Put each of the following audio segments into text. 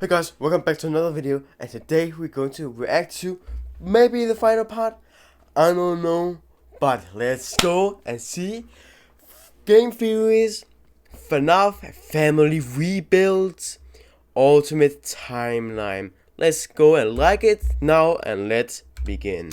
Hey guys, welcome back to another video, and today we're going to react to maybe the final part, I don't know, but let's go and see Game Theory's FNAF Family Rebuilds Ultimate Timeline. Let's go and like it now and let's begin.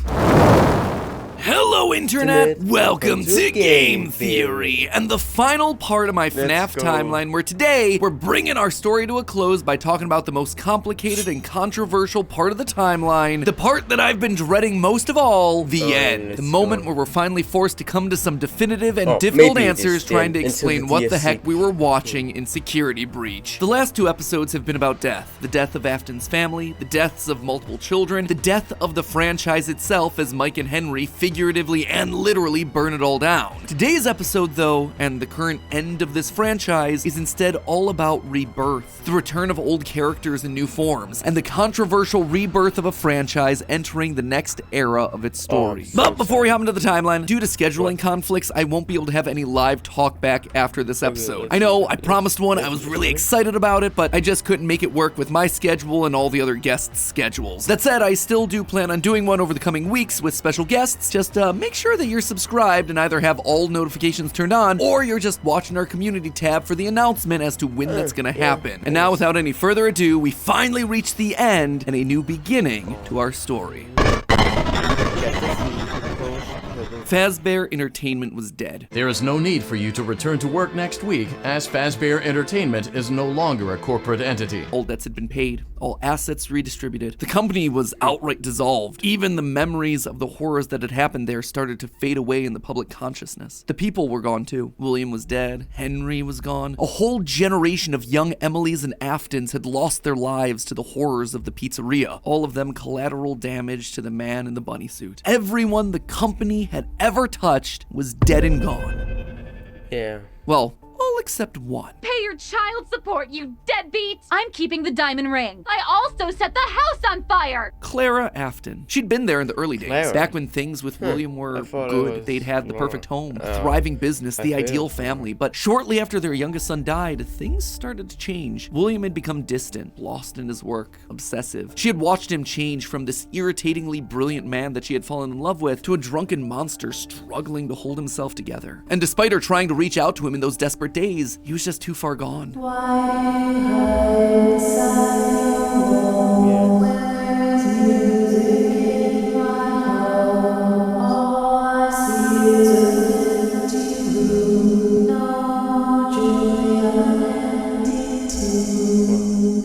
Hello Internet, welcome to Game Theory, and the final part of my FNAF timeline, where today we're bringing our story to a close by talking about the most complicated and controversial part of the timeline, the part that I've been dreading most of all, the end. The moment where we're finally forced to come to some definitive and difficult answers trying to explain what the heck we were watching in Security Breach. The last two episodes have been about death. The death of Afton's family, the deaths of multiple children, the death of the franchise itself as Mike and Henry figuratively and literally burn it all down. Today's episode, though, and the current end of this franchise, is instead all about rebirth, the return of old characters in new forms, and the controversial rebirth of a franchise entering the next era of its story. But before we hop into the timeline, due to scheduling conflicts, I won't be able to have any live talk back after this episode. I know, I promised one, I was really excited about it, but I just couldn't make it work with my schedule and all the other guests' schedules. That said, I still do plan on doing one over the coming weeks with special guests. Just make sure that you're subscribed and either have all notifications turned on, or you're just watching our community tab for the announcement as to when that's gonna happen. And now, without any further ado, we finally reach the end and a new beginning to our story. Fazbear Entertainment was dead. There is no need for you to return to work next week, as Fazbear Entertainment is no longer a corporate entity. All debts had been paid, all assets redistributed. The company was outright dissolved. Even the memories of the horrors that had happened there started to fade away in the public consciousness. The people were gone too. William was dead, Henry was gone. A whole generation of young Emilys and Aftons had lost their lives to the horrors of the pizzeria, all of them collateral damage to the man in the bunny suit. Everyone the company had ever touched was dead and gone. Yeah. Well, all except one. Pay your child support, you deadbeat! I'm keeping the diamond ring. I also set the house on fire! Clara Afton. She'd been there in the early days, back when things with William were good. They'd had the perfect home, a thriving business, the ideal family. But shortly after their youngest son died, things started to change. William had become distant, lost in his work, obsessive. She had watched him change from this irritatingly brilliant man that she had fallen in love with to a drunken monster struggling to hold himself together. And despite her trying to reach out to him in those desperate days, he was just too far gone.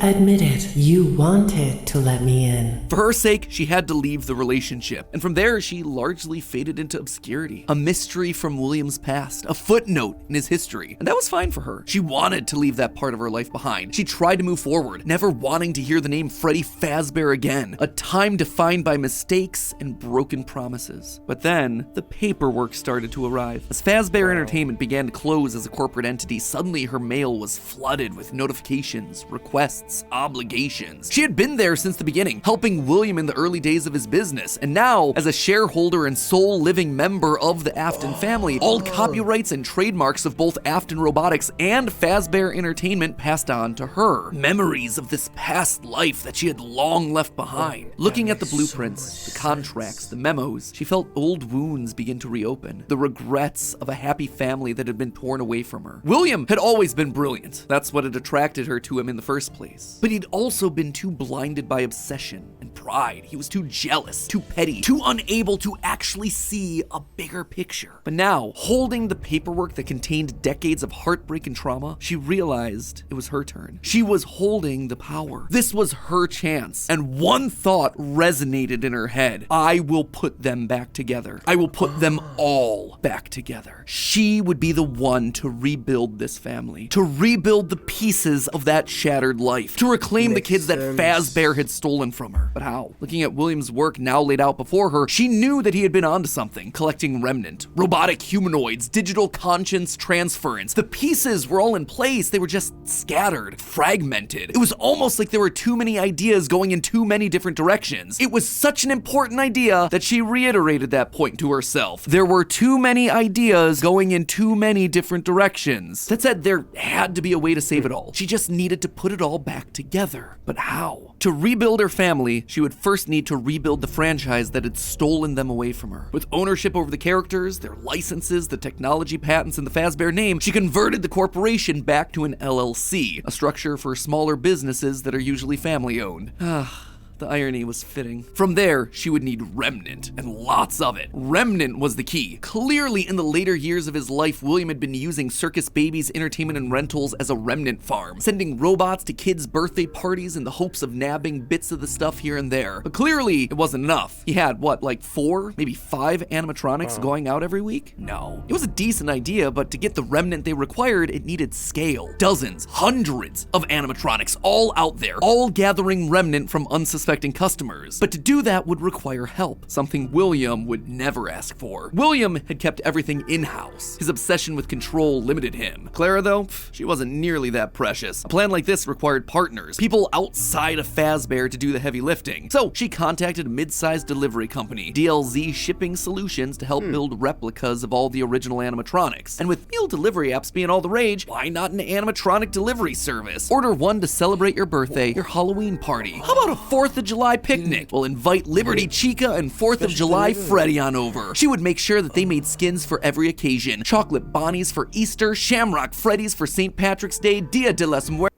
Admit it, you wanted to let me in. For her sake, she had to leave the relationship, and from there she largely faded into obscurity. A mystery from William's past, a footnote in his history, and that was fine for her. She wanted to leave that part of her life behind. She tried to move forward, never wanting to hear the name Freddy Fazbear again, a time defined by mistakes and broken promises. But then, the paperwork started to arrive. As Fazbear Entertainment began to close as a corporate entity, suddenly her mail was flooded with notifications, requests, obligations. She had been there since the beginning, helping William in the early days of his business, and now, as a shareholder and sole living member of the Afton family, all copyrights and trademarks of both Afton Robotics and Fazbear Entertainment passed on to her. Memories of this past life that she had long left behind. Looking at the blueprints, the contracts, the memos, she felt old wounds begin to reopen, the regrets of a happy family that had been torn away from her. William had always been brilliant. That's what had attracted her to him in the first place. But he'd also been too blinded by obsession and pride. He was too jealous, too petty, too unable to actually see a bigger picture. But now, holding the paperwork that contained decades of heartbreak and trauma, she realized it was her turn. She was holding the power. This was her chance. And one thought resonated in her head. I will put them back together. I will put them all back together. She would be the one to rebuild this family, to rebuild the pieces of that shattered life, to reclaim the kids that Fazbear had stolen from her. But how? Looking at William's work now laid out before her, she knew that he had been onto something, collecting remnant, robotic humanoids, digital conscience transference. The pieces were all in place, they were just scattered, fragmented. It was almost like there were too many ideas going in too many different directions. It was such an important idea that she reiterated that point to herself. There were too many ideas going in too many different directions. That said, there had to be a way to save it all. She just needed to put it all back together. But how? To rebuild her family, she would first need to rebuild the franchise that had stolen them away from her. With ownership over the characters, their licenses, the technology patents, and the Fazbear name, she converted the corporation back to an LLC, a structure for smaller businesses that are usually family-owned. The irony was fitting. From there, she would need remnant, and lots of it. Remnant was the key. Clearly, in the later years of his life, William had been using Circus Babies Entertainment and Rentals as a remnant farm, sending robots to kids' birthday parties in the hopes of nabbing bits of the stuff here and there. But clearly, it wasn't enough. He had, what, like 4, maybe 5 animatronics going out every week? No. It was a decent idea, but to get the remnant they required, it needed scale. Dozens, hundreds of animatronics all out there, all gathering remnant from unsuspecting customers. But to do that would require help, something William would never ask for. William had kept everything in-house. His obsession with control limited him. Clara, though, she wasn't nearly that precious. A plan like this required partners, people outside of Fazbear to do the heavy lifting. So she contacted a mid-sized delivery company, DLZ Shipping Solutions, to help build replicas of all the original animatronics. And with meal delivery apps being all the rage, why not an animatronic delivery service? Order one to celebrate your birthday, your Halloween party. How about a 4th of July picnic? We'll invite Liberty Chica and 4th of July Freddy on over. She would make sure that they made skins for every occasion. Chocolate Bonnies for Easter, Shamrock Freddy's for St. Patrick's Day, Dia de las Muertes.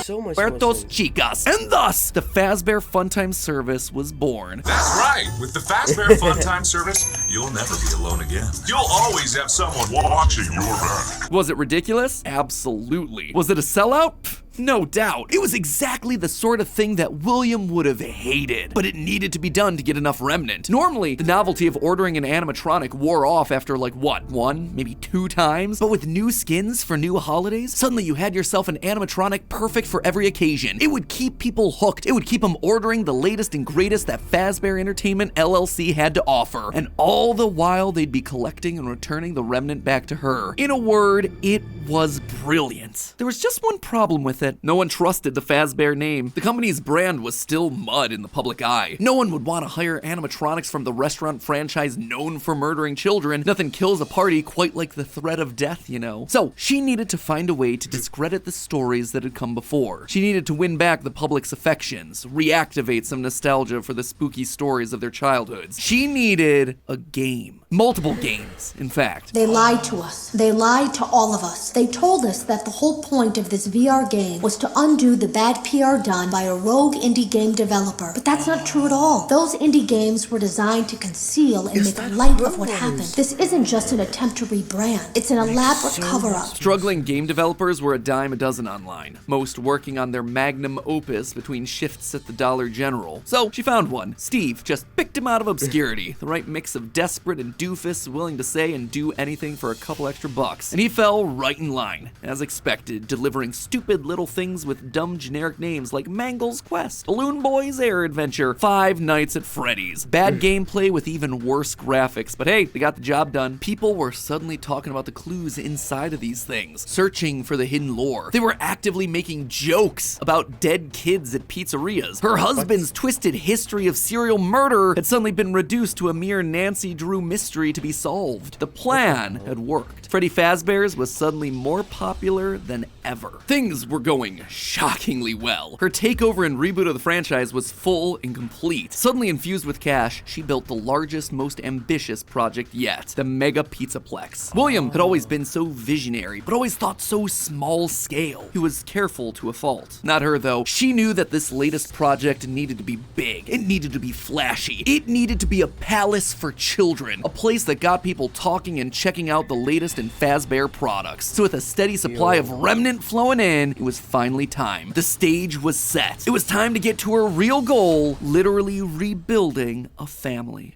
So much Puertos Chicas. And thus, the Fazbear Funtime service was born. That's right. With the Fazbear Funtime service, you'll never be alone again. You'll always have someone watching your back. Was it ridiculous? Absolutely. Was it a sellout? Pfft. No doubt. It was exactly the sort of thing that William would have hated, but it needed to be done to get enough remnant. Normally, the novelty of ordering an animatronic wore off after like what, 1, maybe 2 times? But with new skins for new holidays, suddenly you had yourself an animatronic perfect for every occasion. It would keep people hooked. It would keep them ordering the latest and greatest that Fazbear Entertainment LLC had to offer. And all the while, they'd be collecting and returning the remnant back to her. In a word, it was brilliant. There was just one problem with it. No one trusted the Fazbear name. The company's brand was still mud in the public eye. No one would want to hire animatronics from the restaurant franchise known for murdering children. Nothing kills a party quite like the threat of death, you know. So she needed to find a way to discredit the stories that had come before. She needed to win back the public's affections, reactivate some nostalgia for the spooky stories of their childhoods. She needed a game. Multiple games, in fact. They lied to us. They lied to all of us. They told us that the whole point of this VR game was to undo the bad PR done by a rogue indie game developer. But that's not true at all. Those indie games were designed to conceal and make light of what happened. This isn't just an attempt to rebrand. It's an elaborate cover-up. Struggling game developers were a dime a dozen online, most working on their magnum opus between shifts at the Dollar General. So she found one. Steve just picked him out of obscurity, the right mix of desperate and doofus willing to say and do anything for a couple extra bucks. And he fell right in line, as expected, delivering stupid little things with dumb generic names like Mangle's Quest, Balloon Boy's Air Adventure, Five Nights at Freddy's. Bad gameplay with even worse graphics, but hey, they got the job done. People were suddenly talking about the clues inside of these things, searching for the hidden lore. They were actively making jokes about dead kids at pizzerias. Her husband's twisted history of serial murder had suddenly been reduced to a mere Nancy Drew mystery to be solved. The plan had worked. Freddy Fazbear's was suddenly more popular than ever. Things were going shockingly well. Her takeover and reboot of the franchise was full and complete. Suddenly infused with cash, she built the largest, most ambitious project yet, the Mega Pizzaplex. William had always been so visionary, but always thought so small scale. He was careful to a fault. Not her, though. She knew that this latest project needed to be big. It needed to be flashy. It needed to be a palace for children, a place that got people talking and checking out the latest in Fazbear products. So with a steady supply of remnant flowing in, it was finally time. The stage was set. It was time to get to her real goal, literally rebuilding a family.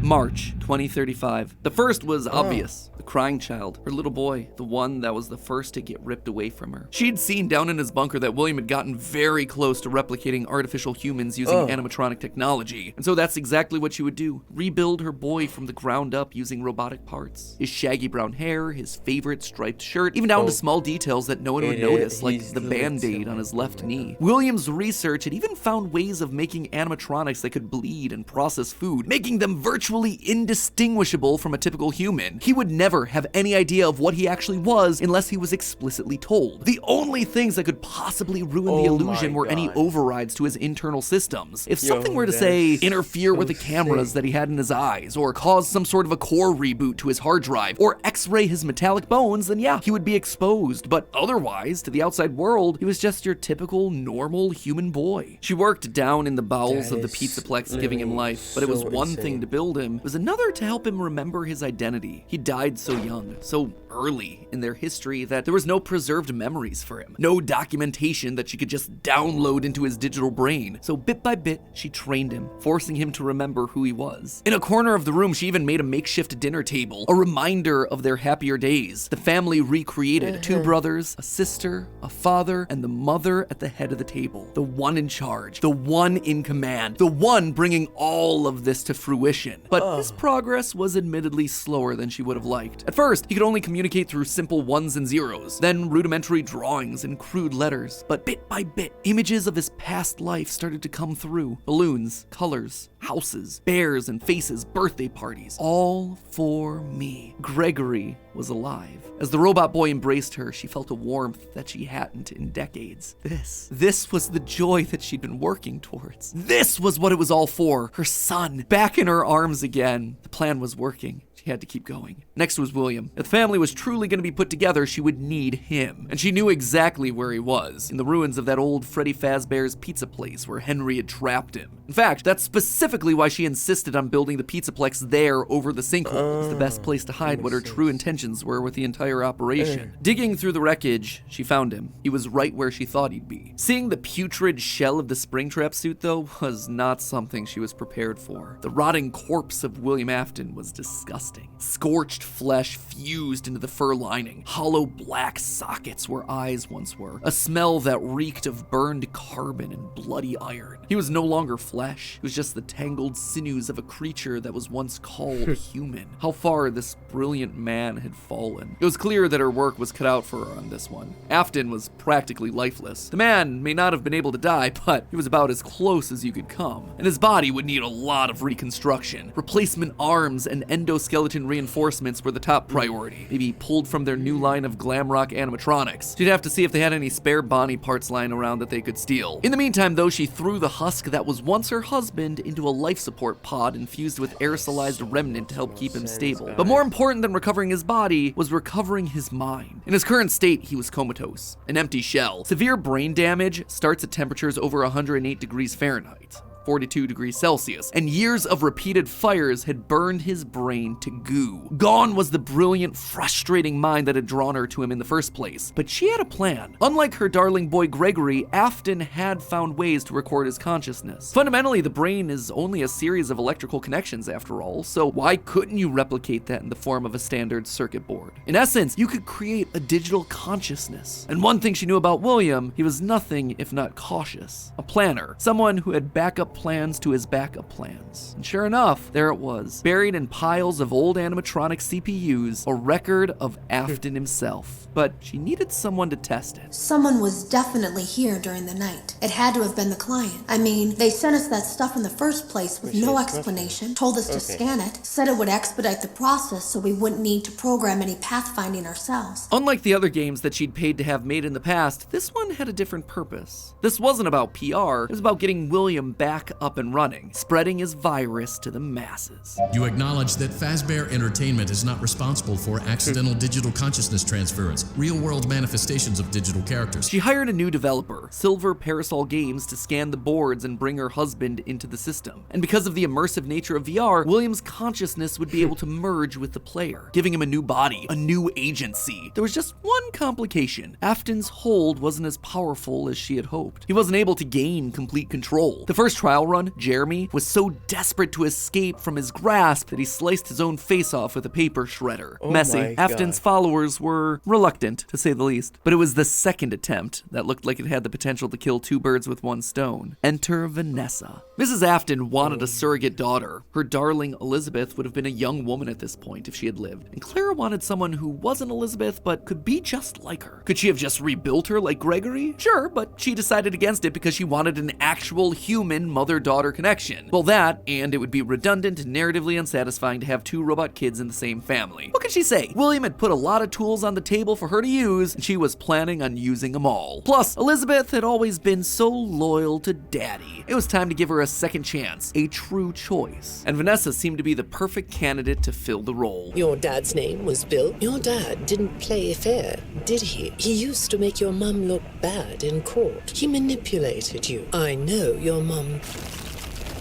March 2035. The first was obvious. The crying child, her little boy, the one that was the first to get ripped away from her. She'd seen down in his bunker that William had gotten very close to replicating artificial humans using animatronic technology. And so that's exactly what she would do. Rebuild her boy from the ground up using robotic parts. His shaggy brown hair, his favorite striped shirt, even down to small details that no one would notice, like the band-aid on his left knee. William's research had even found ways of making animatronics that could bleed and process food, making them virtually indistinguishable from a typical human. He would never have any idea of what he actually was unless he was explicitly told. The only things that could possibly ruin the illusion were any overrides to his internal systems. If something were to, say, interfere with the cameras that he had in his eyes, or cause some sort of a core reboot to his hard drive, or x-ray his metallic bones, then yeah, he would be exposed. But otherwise, to the outside world, he was just your typical, normal human boy. She worked down in the bowels of the Pizzaplex, giving him life, but it was one thing to build him, it was another to help him remember his identity. He died so young, so early in their history that there was no preserved memories for him, no documentation that she could just download into his digital brain. So bit by bit, she trained him, forcing him to remember who he was. In a corner of the room, she even made a makeshift dinner table, a reminder of their happier days. The family recreated 2 brothers, a sister, a father, and the mother at the head of the table. The one in charge, the one in command, the one bringing all of this to fruition. But this progress was admittedly slower than she would have liked. At first, he could only communicate through simple ones and zeros, then rudimentary drawings and crude letters. But bit by bit, images of his past life started to come through. Balloons, colors, houses, bears and faces, birthday parties, all for me. Gregory was alive. As the robot boy embraced her, she felt a warmth that she hadn't in decades. This was the joy that she'd been working towards. This was what it was all for. Her son, back in her arms again. The plan was working. She had to keep going. Next was William. If the family was truly going to be put together, she would need him. And she knew exactly where he was, in the ruins of that old Freddy Fazbear's pizza place where Henry had trapped him. In fact, that's specifically why she insisted on building the Pizzaplex there over the sinkhole. It was the best place to hide what her true intentions were with the entire operation. Digging through the wreckage, she found him. He was right where she thought he'd be. Seeing the putrid shell of the Springtrap suit, though, was not something she was prepared for. The rotting corpse of William Afton was disgusting. Scorched flesh fused into the fur lining, hollow black sockets where eyes once were, a smell that reeked of burned carbon and bloody iron. He was no longer flesh, it was just the tangled sinews of a creature that was once called human. How far this brilliant man had fallen. It was clear that her work was cut out for her on this one. Afton was practically lifeless. The man may not have been able to die, but he was about as close as you could come, and his body would need a lot of reconstruction. Replacement arms and endoskeleton reinforcements were the top priority, maybe pulled from their new line of glam rock animatronics. She'd have to see if they had any spare Bonnie parts lying around that they could steal. In the meantime, though, she threw the husk that was once her husband into a life support pod infused with aerosolized remnant to help keep him stable. But more important than recovering his body was recovering his mind. In his current state, he was comatose, an empty shell. Severe brain damage starts at temperatures over 108 degrees Fahrenheit. 42 degrees Celsius, and years of repeated fires had burned his brain to goo. Gone was the brilliant, frustrating mind that had drawn her to him in the first place. But she had a plan. Unlike her darling boy Gregory, Afton had found ways to record his consciousness. Fundamentally, the brain is only a series of electrical connections after all, so why couldn't you replicate that in the form of a standard circuit board? In essence, you could create a digital consciousness. And one thing she knew about William, he was nothing if not cautious. A planner, someone who had backup plans to his backup plans. And sure enough, there it was, buried in piles of old animatronic CPUs, a record of Afton himself. But she needed someone to test it. Someone was definitely here during the night. It had to have been the client. I mean, they sent us that stuff in the first place with no explanation, told us to scan it, said it would expedite the process so we wouldn't need to program any pathfinding ourselves. Unlike the other games that she'd paid to have made in the past, this one had a different purpose. This wasn't about PR, it was about getting William back up and running, spreading his virus to the masses. You acknowledge that Fazbear Entertainment is not responsible for accidental digital consciousness transference, real-world manifestations of digital characters. She hired a new developer, Silver Parasol Games, to scan the boards and bring her husband into the system. And because of the immersive nature of VR, William's consciousness would be able to merge with the player, giving him a new body, a new agency. There was just one complication. Afton's hold wasn't as powerful as she had hoped. He wasn't able to gain complete control. The first try trial run, Jeremy was so desperate to escape from his grasp that he sliced his own face off with a paper shredder. Oh Messy. my Afton's God. followers were reluctant, to say the least. But it was the second attempt that looked like it had the potential to kill two birds with one stone. Enter Vanessa. Mrs. Afton wanted a surrogate daughter. Her darling Elizabeth would have been a young woman at this point if she had lived. And Clara wanted someone who wasn't Elizabeth, but could be just like her. Could she have just rebuilt her like Gregory? Sure, but she decided against it because she wanted an actual human mother-daughter connection. Well, that, and it would be redundant and narratively unsatisfying to have two robot kids in the same family. What could she say? William had put a lot of tools on the table for her to use, and she was planning on using them all. Plus, Elizabeth had always been so loyal to Daddy. It was time to give her a second chance, a true choice. And Vanessa seemed to be the perfect candidate to fill the role. Your dad's name was Bill? Your dad didn't play fair, did he? He used to make your mum look bad in court. He manipulated you. I know your mum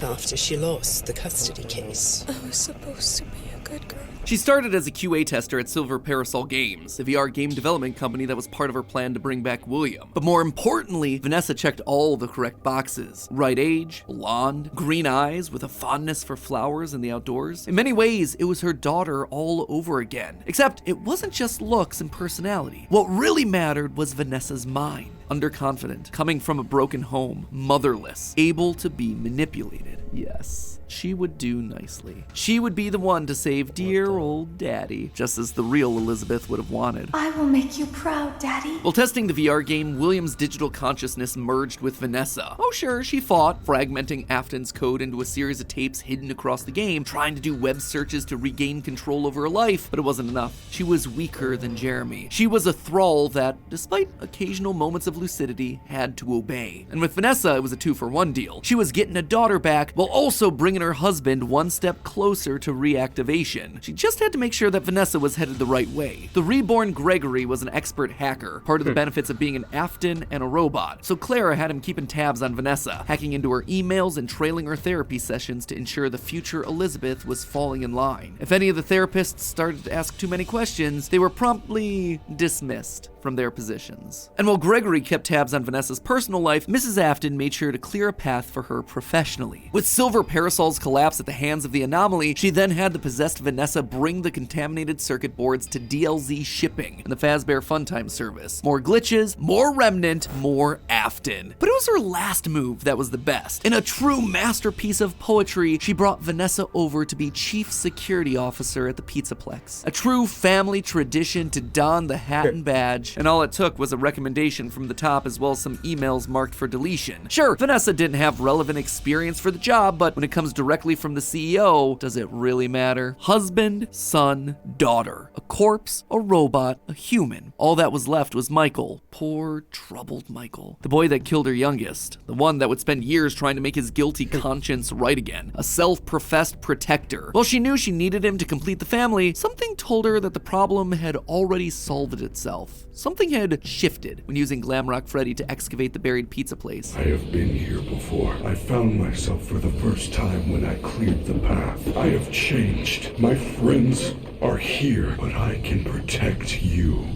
after she lost the custody case. I was supposed to be a good girl. She started as a QA tester at Silver Parasol Games, the VR game development company that was part of her plan to bring back William. But more importantly, Vanessa checked all the correct boxes. Right age, blonde, green eyes with a fondness for flowers and the outdoors. In many ways, it was her daughter all over again. Except it wasn't just looks and personality. What really mattered was Vanessa's mind. Underconfident, coming from a broken home, motherless, able to be manipulated. Yes, she would do nicely. She would be the one to save dear old Daddy, just as the real Elizabeth would have wanted. I will make you proud, Daddy. While testing the VR game, William's digital consciousness merged with Vanessa. Oh sure, she fought, fragmenting Afton's code into a series of tapes hidden across the game, trying to do web searches to regain control over her life, but it wasn't enough. She was weaker than Jeremy. She was a thrall that, despite occasional moments of lucidity, had to obey. And with Vanessa, it was a 2-for-1 deal. She was getting a daughter back, while also bringing her husband one step closer to reactivation. She just had to make sure that Vanessa was headed the right way. The reborn Gregory was an expert hacker, part of the benefits of being an Afton and a robot. So Clara had him keeping tabs on Vanessa, hacking into her emails and trailing her therapy sessions to ensure the future Elizabeth was falling in line. If any of the therapists started to ask too many questions, they were promptly dismissed from their positions. And while Gregory kept tabs on Vanessa's personal life, Mrs. Afton made sure to clear a path for her professionally. With Silver Parasol's collapse at the hands of the Anomaly, she then had the possessed Vanessa bring the contaminated circuit boards to DLZ shipping and the Fazbear Funtime service. More glitches, more Remnant, more Afton. But it was her last move that was the best. In a true masterpiece of poetry, she brought Vanessa over to be Chief Security Officer at the Pizzaplex. A true family tradition to don the hat and badge, and all it took was a recommendation from the top as well as some emails marked for deletion. Sure, Vanessa didn't have relevant experience for the job, but when it comes directly from the CEO, does it really matter? Husband, son, daughter. A corpse, a robot, a human. All that was left was Michael. Poor, troubled Michael. The boy that killed her youngest. The one that would spend years trying to make his guilty conscience right again. A self-professed protector. While she knew she needed him to complete the family, something told her that the problem had already solved itself. Something had shifted when using Glamrock Freddy to excavate the buried pizza place. I have been here before. I found myself for the first time when I cleared the path. I have changed. My friends are here, but I can protect you.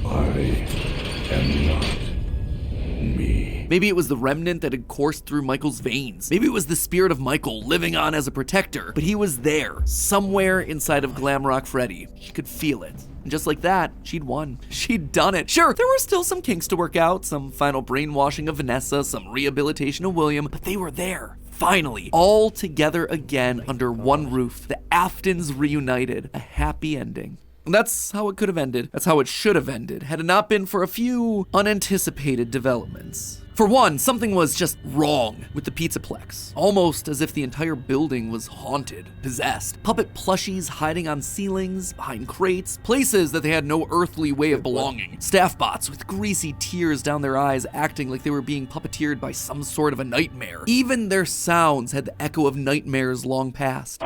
I am not me. Maybe it was the remnant that had coursed through Michael's veins. Maybe it was the spirit of Michael living on as a protector. But he was there, somewhere inside of Glamrock Freddy. She could feel it. And just like that, she'd won. She'd done it. Sure, there were still some kinks to work out, some final brainwashing of Vanessa, some rehabilitation of William, but they were there. Finally, all together again under one roof. The Aftons reunited. A happy ending. And that's how it could have ended. That's how it should have ended, had it not been for a few unanticipated developments. For one, something was just wrong with the Pizzaplex. Almost as if the entire building was haunted, possessed. Puppet plushies hiding on ceilings, behind crates, places that they had no earthly way of belonging. Staff bots with greasy tears down their eyes acting like they were being puppeteered by some sort of a nightmare. Even their sounds had the echo of nightmares long past.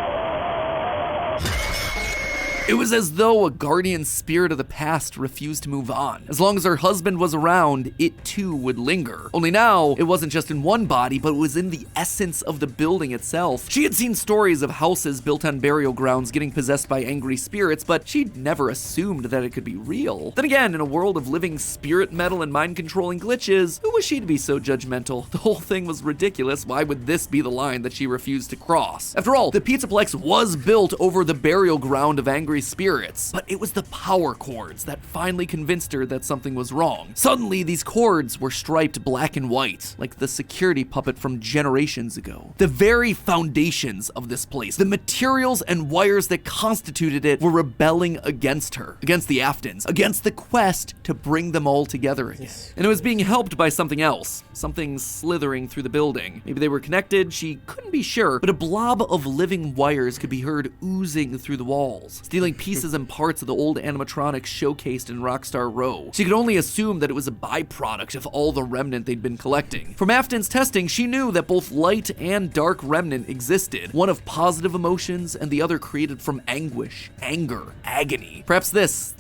It was as though a guardian spirit of the past refused to move on. As long as her husband was around, it too would linger. Only now, it wasn't just in one body, but it was in the essence of the building itself. She had seen stories of houses built on burial grounds getting possessed by angry spirits, but she'd never assumed that it could be real. Then again, in a world of living spirit metal and mind-controlling glitches, who was she to be so judgmental? The whole thing was ridiculous. Why would this be the line that she refused to cross? After all, the Pizzaplex was built over the burial ground of angry spirits, but it was the power cords that finally convinced her that something was wrong. Suddenly, these cords were striped black and white, like the security puppet from generations ago. The very foundations of this place, the materials and wires that constituted it, were rebelling against her, against the Aftons, against the quest to bring them all together again. And it was being helped by something else, something slithering through the building. Maybe they were connected, she couldn't be sure, but a blob of living wires could be heard oozing through the walls, stealing pieces and parts of the old animatronics showcased in Rockstar Row. She could only assume that it was a byproduct of all the remnant they'd been collecting. From Afton's testing, she knew that both light and dark remnant existed, one of positive emotions and the other created from anguish, anger, agony. Perhaps this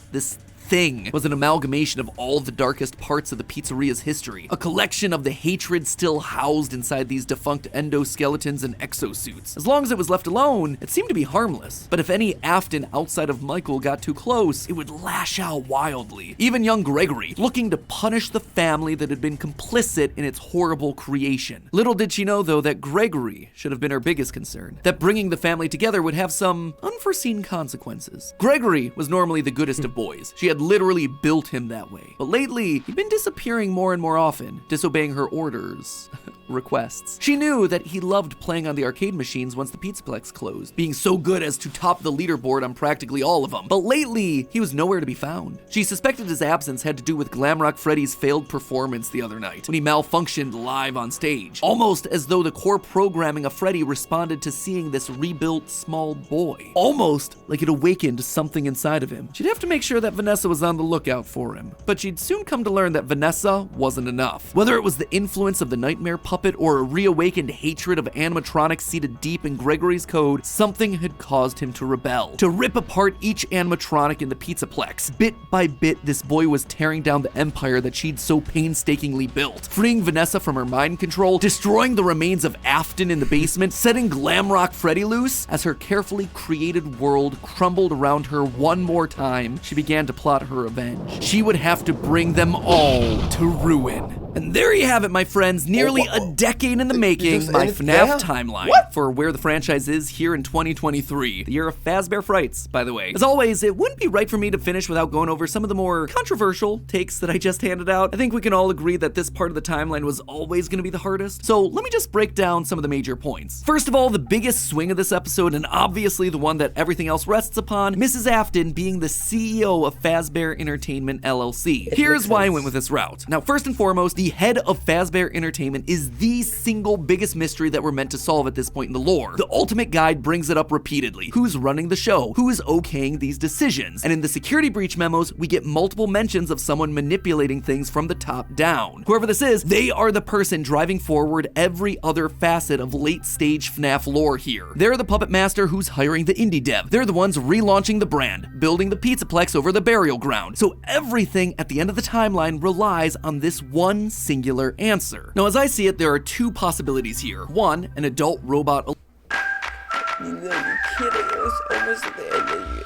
thing was an amalgamation of all the darkest parts of the pizzeria's history, a collection of the hatred still housed inside these defunct endoskeletons and exosuits. As long as it was left alone, it seemed to be harmless. But if any Afton outside of Michael got too close, it would lash out wildly. Even young Gregory, looking to punish the family that had been complicit in its horrible creation. Little did she know, though, that Gregory should have been her biggest concern, that bringing the family together would have some unforeseen consequences. Gregory was normally the goodest of boys. She had literally built him that way. But lately, he'd been disappearing more and more often, disobeying her orders, requests. She knew that he loved playing on the arcade machines once the Pizzaplex closed, being so good as to top the leaderboard on practically all of them. But lately, he was nowhere to be found. She suspected his absence had to do with Glamrock Freddy's failed performance the other night, when he malfunctioned live on stage, almost as though the core programming of Freddy responded to seeing this rebuilt small boy. Almost like it awakened something inside of him. She'd have to make sure that Vanessa was on the lookout for him, but she'd soon come to learn that Vanessa wasn't enough. Whether it was the influence of the nightmare puppet or a reawakened hatred of animatronics seated deep in Gregory's code, something had caused him to rebel, to rip apart each animatronic in the Pizzaplex. Bit by bit, this boy was tearing down the empire that she'd so painstakingly built, freeing Vanessa from her mind control, destroying the remains of Afton in the basement, setting Glamrock Freddy loose. As her carefully created world crumbled around her one more time, she began to plot her revenge. She would have to bring them all to ruin. And there you have it, my friends, nearly a decade in the making, my FNAF timeline for where the franchise is here in 2023, the year of Fazbear Frights, by the way. As always, it wouldn't be right for me to finish without going over some of the more controversial takes that I just handed out. I think we can all agree that this part of the timeline was always going to be the hardest, so let me just break down some of the major points. First of all, the biggest swing of this episode, and obviously the one that everything else rests upon, Mrs. Afton being the CEO of Fazbear Entertainment LLC. Here's why I went with this route. Now, first and foremost, the head of Fazbear Entertainment is the single biggest mystery that we're meant to solve at this point in the lore. The Ultimate Guide brings it up repeatedly. Who's running the show? Who is okaying these decisions? And in the security breach memos, we get multiple mentions of someone manipulating things from the top down. Whoever this is, they are the person driving forward every other facet of late-stage FNAF lore here. They're the puppet master who's hiring the indie dev. They're the ones relaunching the brand, building the Pizzaplex over the burial ground. So everything at the end of the timeline relies on this one singular answer. Now, as I see it, there are two possibilities here. One, an adult robot. You know, you're kidding. It was almost there. And then you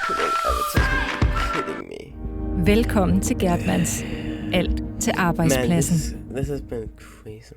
put an advertisement. You're kidding me. Velkommen til Gertmans. Alt til arbejdspladsen. Man, this has been crazy.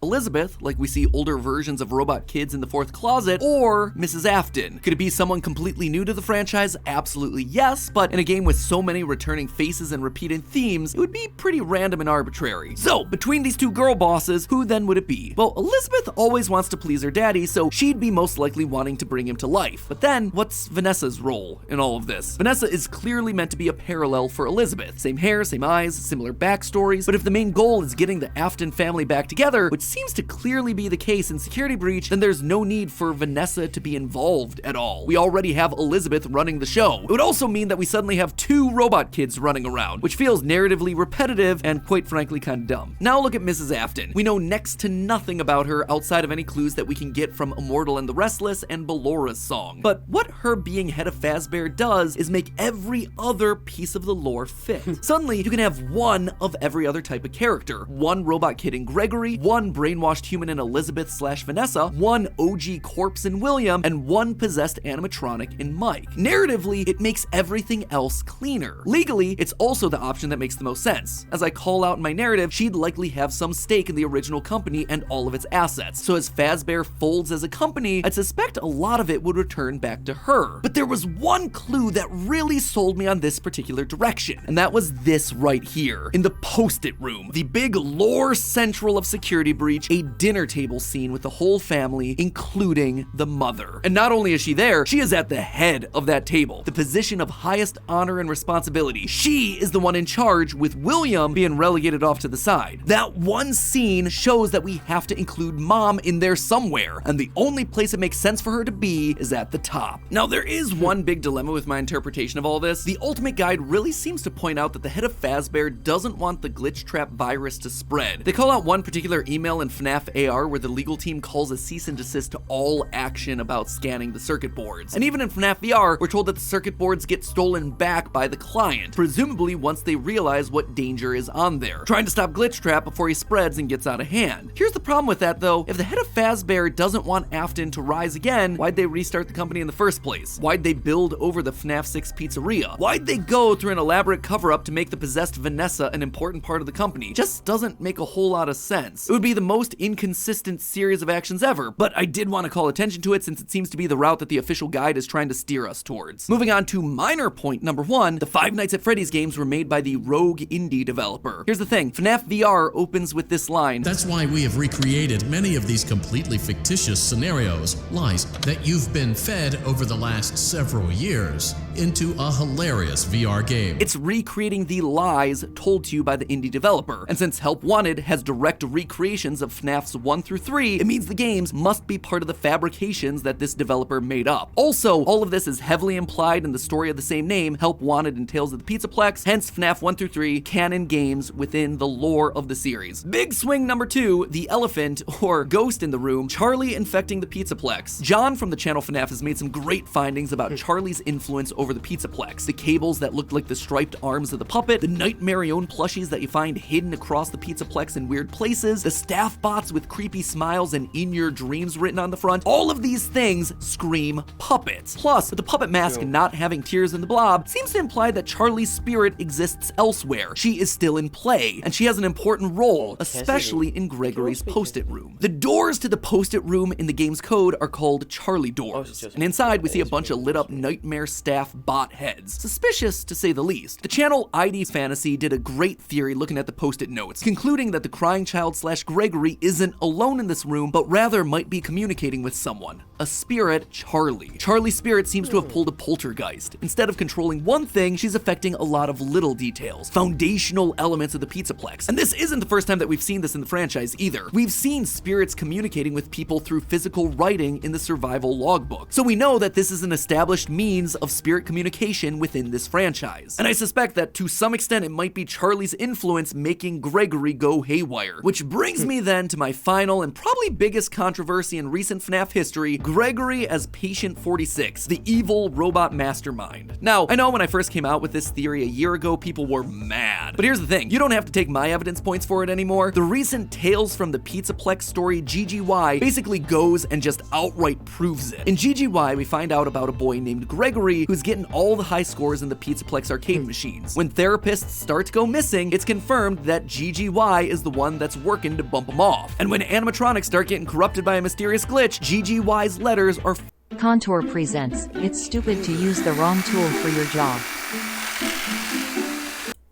Elizabeth, like we see older versions of robot kids in the fourth closet, or Mrs. Afton. Could it be someone completely new to the franchise? Absolutely yes, but in a game with so many returning faces and repeated themes, it would be pretty random and arbitrary. So, between these two girl bosses, who then would it be? Well, Elizabeth always wants to please her daddy, so she'd be most likely wanting to bring him to life. But then, what's Vanessa's role in all of this? Vanessa is clearly meant to be a parallel for Elizabeth. Same hair, same eyes, similar backstories, but if the main goal is getting the Afton family back together, which seems to clearly be the case in Security Breach, then there's no need for Vanessa to be involved at all. We already have Elizabeth running the show. It would also mean that we suddenly have 2 robot kids running around, which feels narratively repetitive and quite frankly kind of dumb. Now look at Mrs. Afton. We know next to nothing about her outside of any clues that we can get from Immortal and the Restless and Bellora's song. But what her being head of Fazbear does is make every other piece of the lore fit. Suddenly, you can have one of every other type of character. One robot kid in Gregory, one brainwashed human in Elizabeth/Vanessa, one OG corpse in William, and one possessed animatronic in Mike. Narratively, it makes everything else cleaner. Legally, it's also the option that makes the most sense. As I call out in my narrative, she'd likely have some stake in the original company and all of its assets. So as Fazbear folds as a company, I'd suspect a lot of it would return back to her. But there was one clue that really sold me on this particular direction, and that was this right here, in the Post-it room. The big lore central of Security Breach, a dinner table scene with the whole family, including the mother. And not only is she there, she is at the head of that table, the position of highest honor and responsibility. She is the one in charge, with William being relegated off to the side. That one scene shows that we have to include Mom in there somewhere, and the only place it makes sense for her to be is at the top. Now there is one big dilemma with my interpretation of all this. The Ultimate Guide really seems to point out that the head of Fazbear doesn't want the glitch trap virus to spread. They call out one particular email in FNAF AR where the legal team calls a cease and desist to all action about scanning the circuit boards. And even in FNAF VR, we're told that the circuit boards get stolen back by the client, presumably once they realize what danger is on there, trying to stop glitch trap before he spreads and gets out of hand. Here's the problem with that though. If the head of Fazbear doesn't want Afton to rise again, why'd they restart the company in the first place? Why'd they build over the FNAF 6 pizzeria? Why'd they go through an elaborate cover-up to make the possessed Vanessa an important part of the company? Just doesn't make a whole lot of sense. It would be the most inconsistent series of actions ever, but I did want to call attention to it since it seems to be the route that the official guide is trying to steer us towards. Moving on to minor point number 1, the Five Nights at Freddy's games were made by the Rogue indie developer. Here's the thing, FNAF VR opens with this line. That's why we have recreated many of these completely fictitious scenarios, lies that you've been fed over the last several years, into a hilarious VR game. It's recreating the lies told to you by the indie developer, and since Help Wanted has direct recreations of FNAFs 1 through 3, it means the games must be part of the fabrications that this developer made up. Also, all of this is heavily implied in the story of the same name, Help Wanted and Tales of the Pizzaplex, hence FNAF 1 through 3, canon games within the lore of the series. Big swing number 2, the elephant, or ghost in the room, Charlie infecting the Pizzaplex. John from the channel FNAF has made some great findings about Charlie's influence over the Pizzaplex. The cables that looked like the striped arms of the puppet, the Nightmarion plushies that you find hidden across the Pizzaplex in weird places, the staff bots with creepy smiles and in your dreams written on the front. All of these things scream puppets. Plus, with the puppet mask not having tears in the blob, seems to imply that Charlie's spirit exists elsewhere. She is still in play, and she has an important role, especially in Gregory's Post-it room. The doors to the Post-it room in the game's code are called Charlie doors, and inside we see a bunch of lit up nightmare staff bot heads. Suspicious to say the least. The channel ID's Fantasy did a great theory looking at the Post-it notes, concluding that the crying child / Gregory isn't alone in this room, but rather might be communicating with someone. A spirit, Charlie. Charlie's spirit seems to have pulled a poltergeist. Instead of controlling one thing, she's affecting a lot of little details, foundational elements of the Pizzaplex. And this isn't the first time that we've seen this in the franchise either. We've seen spirits communicating with people through physical writing in the survival logbook. So we know that this is an established means of spirit communication within this franchise. And I suspect that to some extent it might be Charlie's influence making Gregory go haywire. Which brings me then to my final and probably biggest controversy in recent FNAF history, Gregory as Patient 46, the evil robot mastermind. Now, I know when I first came out with this theory a year ago, people were mad. But here's the thing, you don't have to take my evidence points for it anymore. The recent Tales from the Pizzaplex story GGY basically goes and just outright proves it. In GGY, we find out about a boy named Gregory who's getting all the high scores in the Pizzaplex arcade machines. When therapists start to go missing, it's confirmed that GGY is the one that's working to bump him off. And when animatronics start getting corrupted by a mysterious glitch, GGY's letters are Contour presents, it's stupid to use the wrong tool for your job.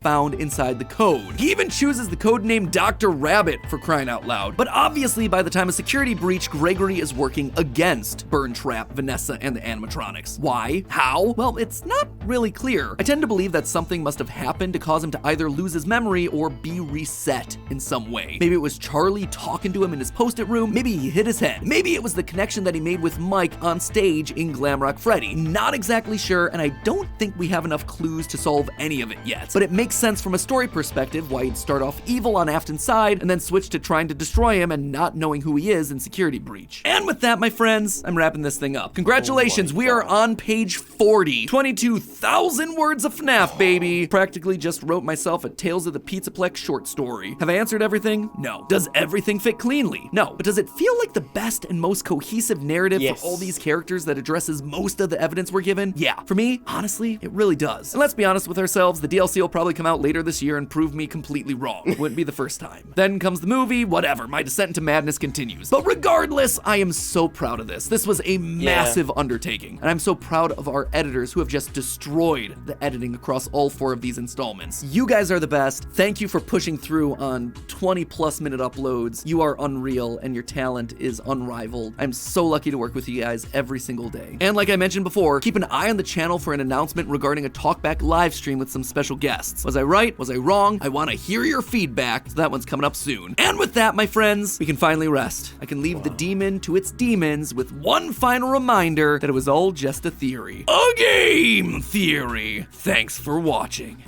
found inside the code. He even chooses the code name Dr. Rabbit, for crying out loud. But obviously, by the time of security breach, Gregory is working against Burn Trap, Vanessa, and the animatronics. Why? How? Well, it's not really clear. I tend to believe that something must have happened to cause him to either lose his memory or be reset in some way. Maybe it was Charlie talking to him in his post-it room. Maybe he hit his head. Maybe it was the connection that he made with Mike on stage in Glamrock Freddy. Not exactly sure, and I don't think we have enough clues to solve any of it yet. But it makes sense from a story perspective why he'd start off evil on Afton's side and then switch to trying to destroy him and not knowing who he is in security breach. And with that, my friends, I'm wrapping this thing up. Congratulations, we are on page 40. 22,000 words of FNAF, baby. Practically just wrote myself a Tales of the Pizzaplex short story. Have I answered everything? No. Does everything fit cleanly? No. But does it feel like the best and most cohesive narrative for all these characters that addresses most of the evidence we're given? Yeah. For me, honestly, it really does. And let's be honest with ourselves, the DLC will probably come out later this year and prove me completely wrong. Wouldn't be the first time. Then comes the movie, whatever. My descent into madness continues. But regardless, I am so proud of this. This was a massive undertaking. And I'm so proud of our editors who have just destroyed the editing across all 4 of these installments. You guys are the best. Thank you for pushing through on 20+ minute uploads. You are unreal and your talent is unrivaled. I'm so lucky to work with you guys every single day. And like I mentioned before, keep an eye on the channel for an announcement regarding a talkback live stream with some special guests. Was I right? Was I wrong? I want to hear your feedback, so that one's coming up soon. And with that, my friends, we can finally rest. I can leave the demon to its demons with one final reminder that it was all just a theory. A game theory. Thanks for watching.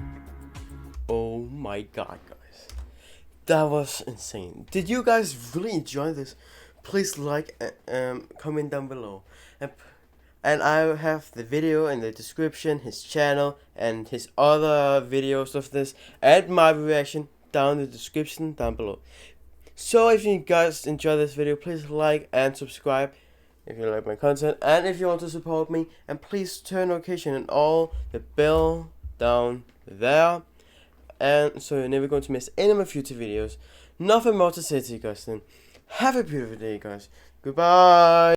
Oh my god, guys. That was insane. Did you guys really enjoy this? Please like and comment down below. And I have the video in the description, his channel, and his other videos of this, and my reaction down in the description down below. So if you guys enjoy this video, please like and subscribe if you like my content, and if you want to support me, and please turn notification and all the bell down there, and so you're never going to miss any of my future videos. Nothing more to say to you guys then. Have a beautiful day, guys. Goodbye.